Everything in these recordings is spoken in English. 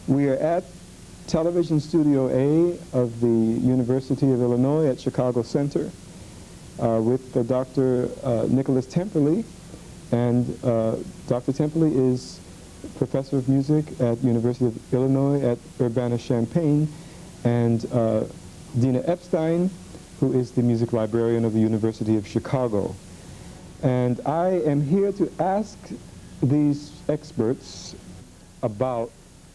We are at Television Studio A of the University of Illinois at Chicago Center with Dr. Nicholas Temperley. And Dr. Temperley is professor of music at University of Illinois at Urbana-Champaign, and Dena Epstein, who is the music librarian of the University of Chicago. And I am here to ask these experts about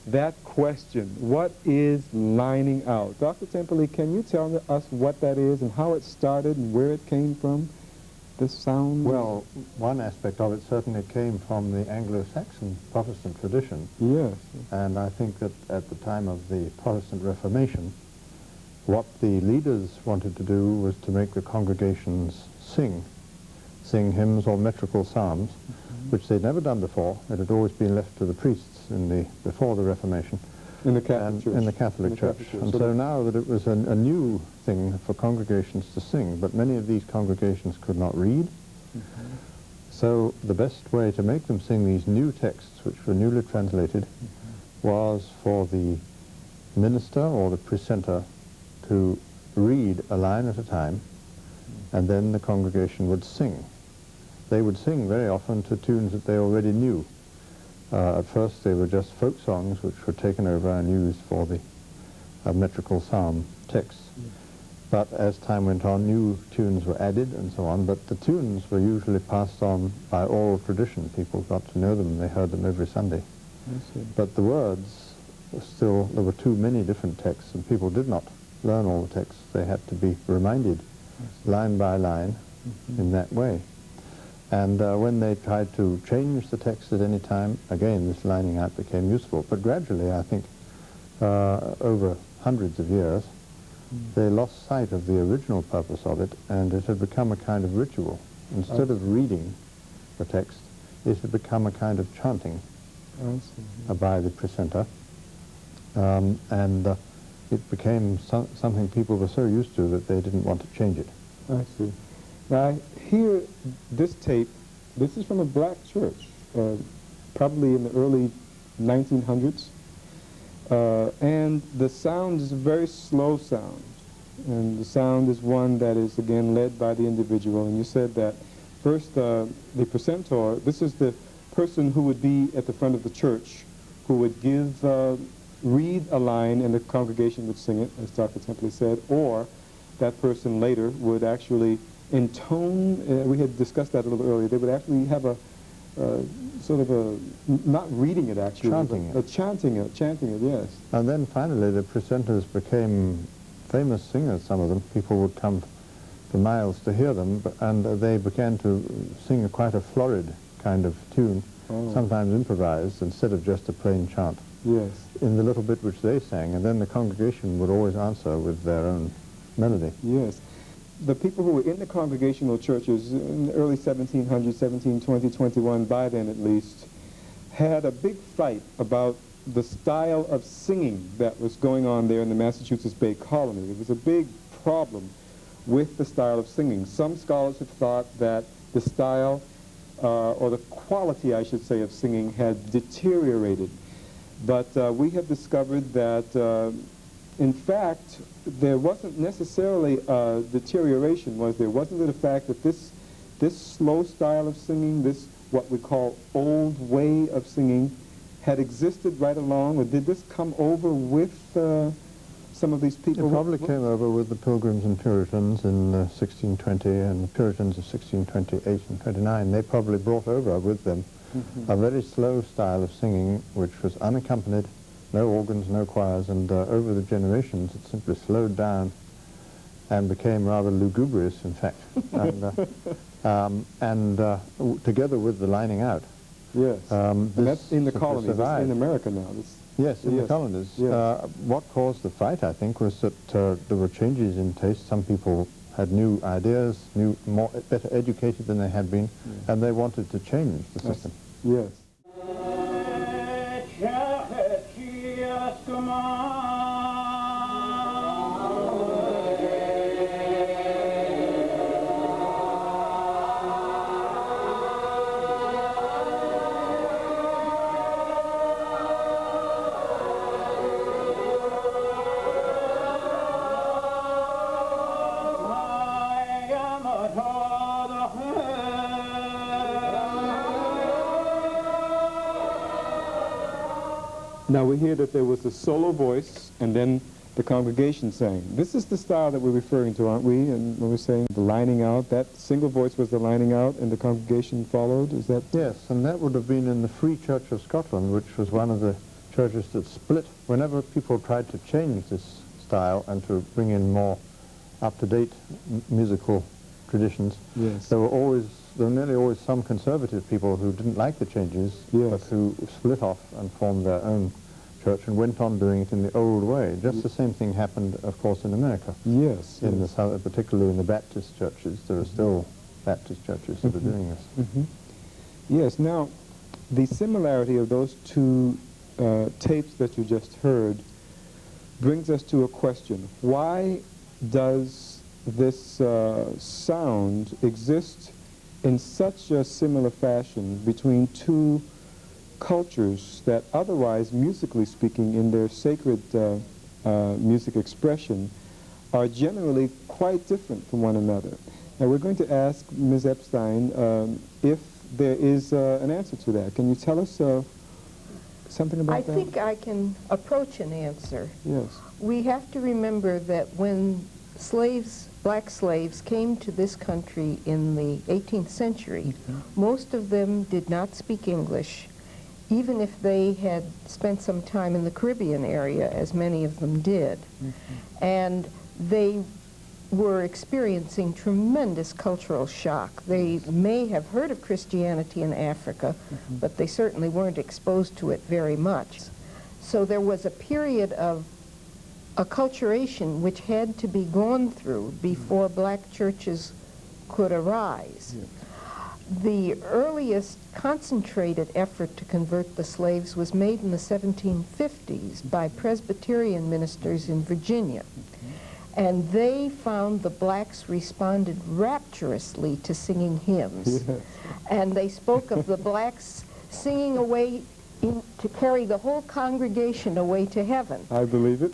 that question. What is lining out? Dr. Temperley, can you tell us what that is and how it started and where it came from, this sound? Well, one aspect of it certainly came from the Anglo-Saxon Protestant tradition. Yes. And I think that at the time of the Protestant Reformation, what the leaders wanted to do was to make the congregations sing hymns or metrical psalms, which they'd never done before. It had always been left to the priests before the Reformation. In the Catholic Church. In the Catholic Church. And so now that it was a new thing for congregations to sing, but many of these congregations could not read. So the best way to make them sing these new texts, which were newly translated, was for the minister or the precentor to read a line at a time, and then the congregation would sing. They would sing very often to tunes that they already knew. At first they were just folk songs which were taken over and used for the metrical psalm texts. But as time went on, new tunes were added and so on, but the tunes were usually passed on by oral tradition. People got to know them, they heard them every Sunday. But the words were still, there were too many different texts, and people did not learn all the texts. They had to be reminded line by line in that way. And when they tried to change the text at any time, again, this lining out became useful. But gradually, I think, over hundreds of years, they lost sight of the original purpose of it, and it had become a kind of ritual. Instead of reading the text, it had become a kind of chanting by the precentor. And it became something people were so used to that they didn't want to change it. I see. Now, I hear this tape. This is from a black church, probably in the early 1900s. And the sound is a very slow sound. And the sound is one that is, again, led by the individual. And you said that first the precentor, this is the person who would be at the front of the church, who would read a line and the congregation would sing it, as Dr. Temperley said, or that person later would actually intone, we had discussed that a little earlier, they would actually have a sort of a, not reading it actually, chanting it, yes. And then finally the presenters became famous singers, some of them. People would come for miles to hear them, and they began to sing quite a florid kind of tune, sometimes improvised, instead of just a plain chant. Yes. In the little bit which they sang, and then the congregation would always answer with their own melody. Yes. The people who were in the congregational churches in the early 1700s, 1720, 21, by then at least, had a big fight about the style of singing that was going on there in the Massachusetts Bay Colony. There was a big problem with the style of singing. Some scholars have thought that the style, or the quality, I should say, of singing had deteriorated. But we have discovered that, in fact, there wasn't necessarily a deterioration, was there? Wasn't it a fact that this slow style of singing, this what we call old way of singing, had existed right along, or did this come over with some of these people? It probably came over with the Pilgrims and Puritans in 1620, and the Puritans of 1628 and 29. They probably brought over with them a very slow style of singing, which was unaccompanied, no organs, no choirs, and over the generations it simply slowed down and became rather lugubrious, in fact, and together with the lining out. Yes, and that's in the colonies, that's in America now. Yes, in the colonies. Yes. What caused the fight, I think, was that there were changes in taste. Some people had new ideas, better educated than they had been, and they wanted to change the system. Yes. Now we hear that there was a solo voice and then the congregation sang. This is the style that we're referring to, aren't we? And when we're saying the lining out, that single voice was the lining out and the congregation followed, is that? Yes, and that would have been in the Free Church of Scotland, which was one of the churches that split. Whenever people tried to change this style and to bring in more up-to-date musical traditions, Yes. there were nearly always some conservative people who didn't like the changes, Yes. but who split off and formed their own church and went on doing it in the old way. Just the same thing happened, of course, in America. Yes. In yes. the South, particularly in the Baptist churches, there are still Baptist churches that are doing this. Yes. Now, the similarity of those two tapes that you just heard brings us to a question. Why does this sound exist in such a similar fashion between two cultures that otherwise, musically speaking, in their sacred music expression, are generally quite different from one another? Now we're going to ask Ms. Epstein if there is an answer to that. Can you tell us something about that? I think I can approach an answer. Yes. We have to remember that when black slaves came to this country in the 18th century, most of them did not speak English, even if they had spent some time in the Caribbean area, as many of them did. And they were experiencing tremendous cultural shock. They may have heard of Christianity in Africa, but they certainly weren't exposed to it very much. So there was a period of acculturation which had to be gone through before black churches could arise. The earliest concentrated effort to convert the slaves was made in the 1750s by Presbyterian ministers in Virginia. And they found the blacks responded rapturously to singing hymns. Yes. And they spoke of the blacks singing away to carry the whole congregation away to heaven. I believe it.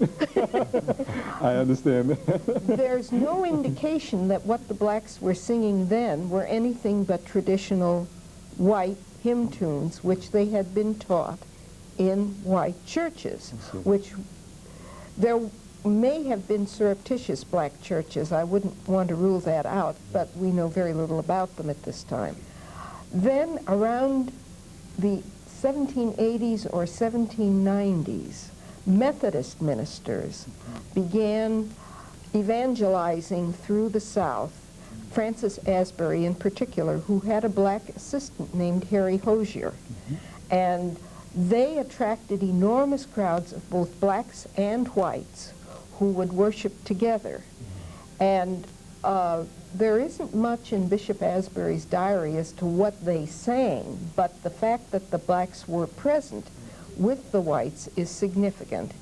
I understand that. There's no indication that what the blacks were singing then were anything but traditional white hymn tunes, which they had been taught in white churches, which there may have been surreptitious black churches. I wouldn't want to rule that out, but we know very little about them at this time. Then around the 1780s or 1790s, Methodist ministers began evangelizing through the South, Francis Asbury in particular, who had a black assistant named Harry Hosier. And they attracted enormous crowds of both blacks and whites who would worship together. And there isn't much in Bishop Asbury's diary as to what they sang, but the fact that the blacks were present with the whites is significant.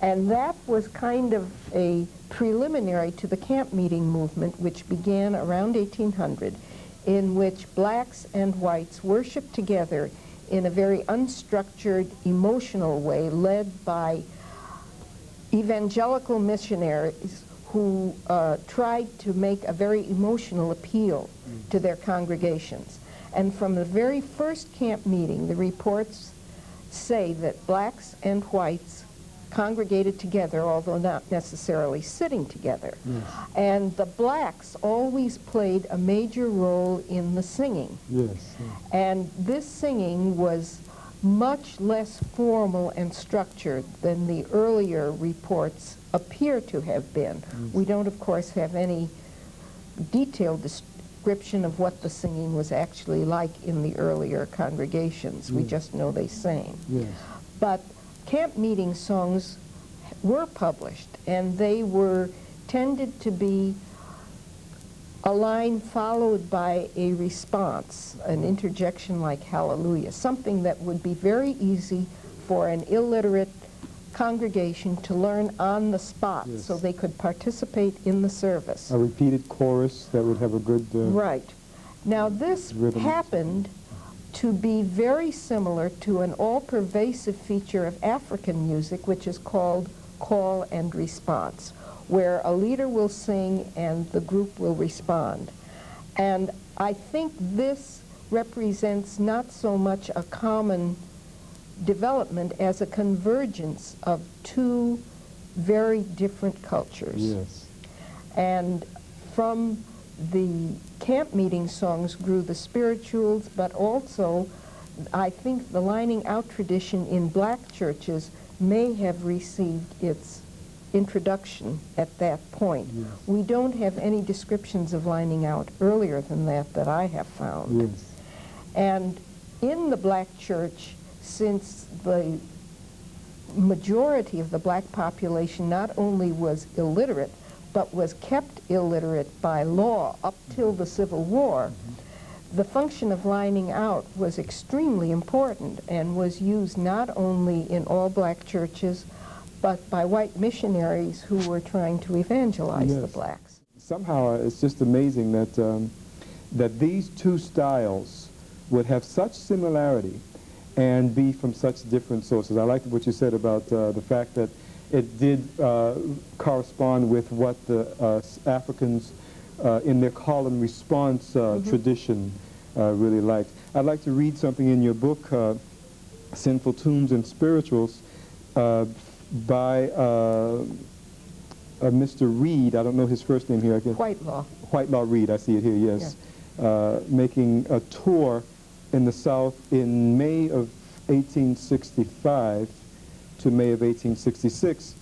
And that was kind of a preliminary to the camp meeting movement, which began around 1800, in which blacks and whites worshiped together in a very unstructured, emotional way, led by evangelical missionaries who tried to make a very emotional appeal to their congregations. And from the very first camp meeting, the reports say that blacks and whites congregated together, although not necessarily sitting together. And the blacks always played a major role in the singing. And this singing was much less formal and structured than the earlier reports appear to have been. We don't, of course, have any detailed description of what the singing was actually like in the earlier congregations. We just know they sang. But camp meeting songs were published, and they were tended to be a line followed by a response, an interjection like hallelujah, something that would be very easy for an illiterate congregation to learn on the spot, so they could participate in the service. A repeated chorus that would have a good... Right. Now this happened to be very similar to an all-pervasive feature of African music, which is called call and response, where a leader will sing and the group will respond. And I think this represents not so much a common development as a convergence of two very different cultures. Yes. And from the camp meeting songs grew the spirituals, but also I think the lining out tradition in black churches may have received its introduction at that point. Yes. We don't have any descriptions of lining out earlier than that I have found. Yes. And in the black church, since the majority of the black population not only was illiterate, but was kept illiterate by law up till the Civil War, the function of lining out was extremely important and was used not only in all black churches, but by white missionaries who were trying to evangelize the Yes. blacks. Somehow it's just amazing that, that these two styles would have such similarity and be from such different sources. I liked what you said about the fact that it did correspond with what the Africans in their call and response tradition really liked. I'd like to read something in your book, Sinful Tunes and Spirituals, by Mr. Reed. I don't know his first name here. I guess. Whitelaw Reed, I see it here, yes. Yeah. Making a tour in the South in May of 1865 to May of 1866.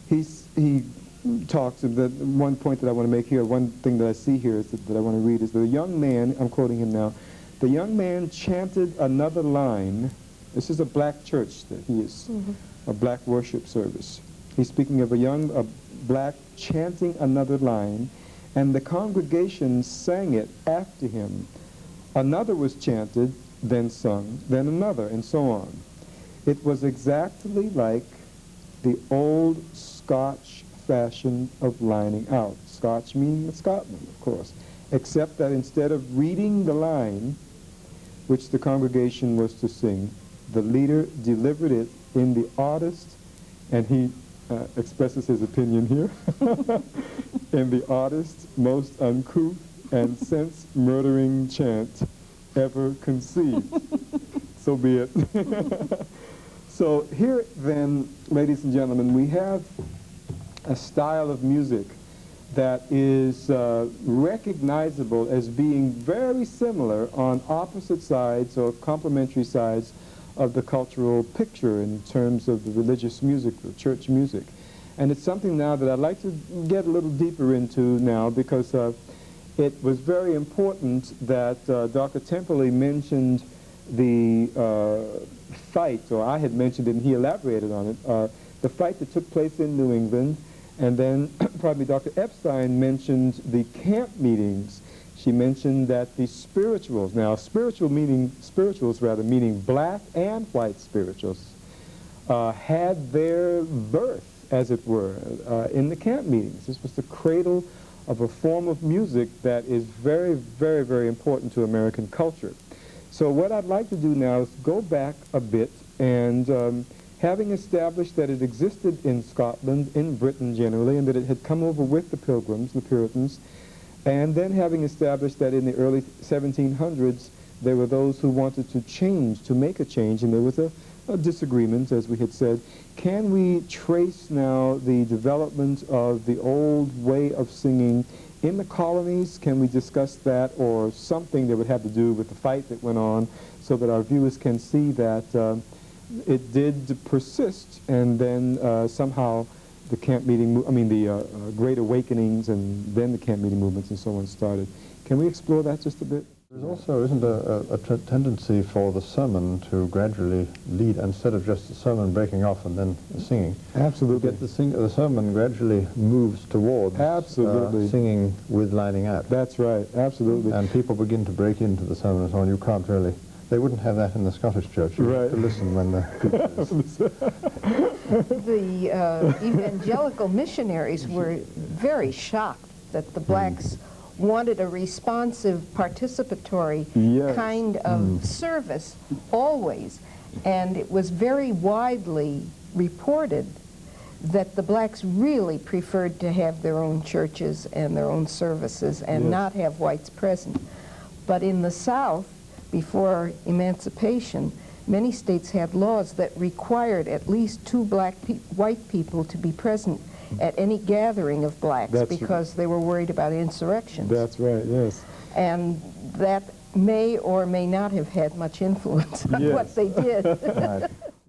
He talks, and the one point that I want to make here, one thing that I see here is that I want to read is that the young man, I'm quoting him now, the young man chanted another line. This is a black church that he is, a black worship service. He's speaking of a black chanting another line, and the congregation sang it after him. Another was chanted, then sung, then another, and so on. It was exactly like the old Scotch fashion of lining out. Scotch meaning Scotland, of course, except that instead of reading the line which the congregation was to sing, the leader delivered it in the oddest, and he expresses his opinion here, in the oddest, most uncouth, and sense-murdering chant ever conceived. So be it. So here then, ladies and gentlemen, we have a style of music that is recognizable as being very similar on opposite sides or complementary sides of the cultural picture in terms of the religious music, the church music. And it's something now that I'd like to get a little deeper into now, because it was very important that Dr. Temperley mentioned the fight, or I had mentioned it and he elaborated on it, the fight that took place in New England. And then, pardon me, Dr. Epstein mentioned the camp meetings. She mentioned that the spirituals, now spirituals meaning black and white spirituals, had their birth, as it were, in the camp meetings. This was the cradle of a form of music that is very, very, very important to American culture. So what I'd like to do now is go back a bit and having established that it existed in Scotland, in Britain generally, and that it had come over with the Pilgrims, the Puritans, and then having established that in the early 1700s there were those who wanted to change, to make a change, and there was a disagreement, as we had said. Can we trace now the development of the old way of singing in the colonies? Can we discuss that, or something that would have to do with the fight that went on, so that our viewers can see that it did persist, and then somehow the camp meeting, the Great Awakenings, and then the camp meeting movements and so on started. Can we explore that just a bit? There's also, isn't a tendency for the sermon to gradually lead, instead of just the sermon breaking off and then the singing. Absolutely. Get the sermon gradually moves towards singing with lining out. That's right, absolutely. And people begin to break into the sermon and so on. You can't really, they wouldn't have that in the Scottish church. You have to listen when the The evangelical missionaries were very shocked that the blacks wanted a responsive, participatory kind of service always. And it was very widely reported that the blacks really preferred to have their own churches and their own services and not have whites present. But in the South, before emancipation, many states had laws that required at least two white people to be present at any gathering of blacks because they were worried about insurrections. That's right, yes. And that may or may not have had much influence on what they did. Right.